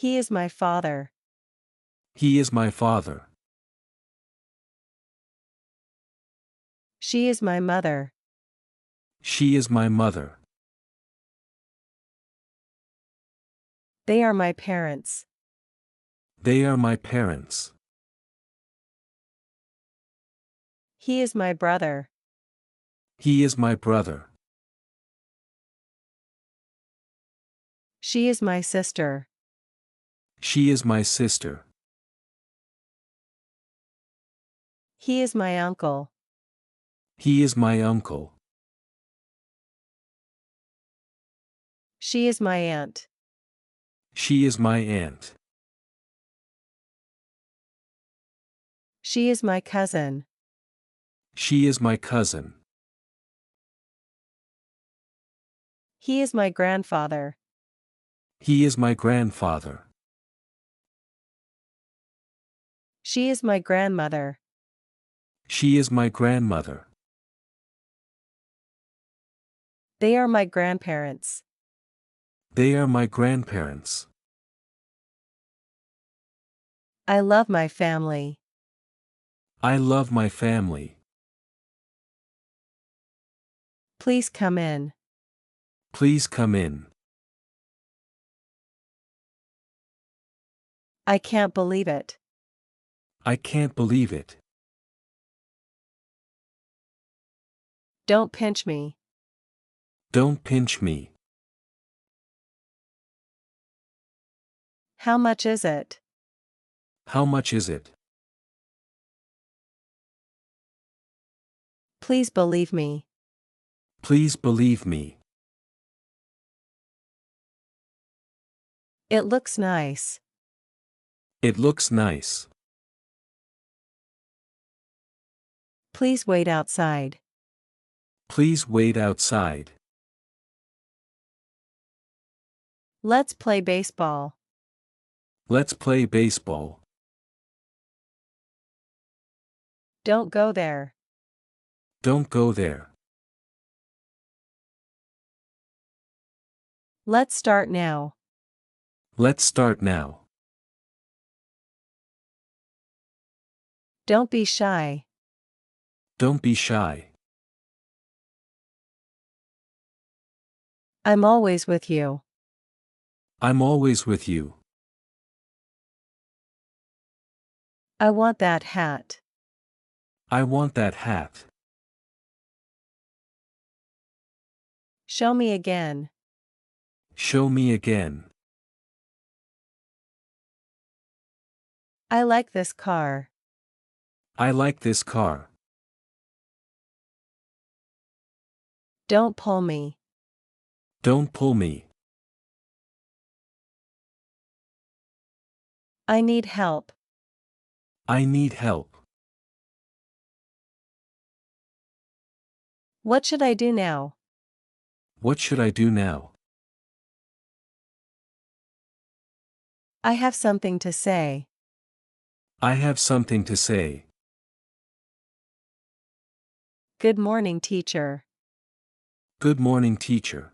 He is my father. He is my father. She is my mother. She is my mother. They are my parents. They are my parents. He is my brother. He is my brother. She is my sister. She is my sister. He is my uncle. He is my uncle. She is my aunt. She is my aunt. She is my cousin. She is my cousin. He is my grandfather. He is my grandfather. She is my grandmother. She is my grandmother. They are my grandparents. They are my grandparents. I love my family. I love my family. Please come in. Please come in. I can't believe it. I can't believe it. Don't pinch me. Don't pinch me. How much is it? How much is it? Please believe me. Please believe me. It looks nice. It looks nice. Please wait outside. Please wait outside. Let's play baseball. Let's play baseball. Don't go there. Don't go there. Let's start now. Let's start now. Don't be shy. Don't be shy. I'm always with you. I'm always with you. I want that hat. I want that hat. Show me again. Show me again. I like this car. I like this car. Don't pull me. Don't pull me. I need help. I need help. What should I do now? What should I do now? I have something to say. I have something to say. Good morning, teacher. Good morning, teacher.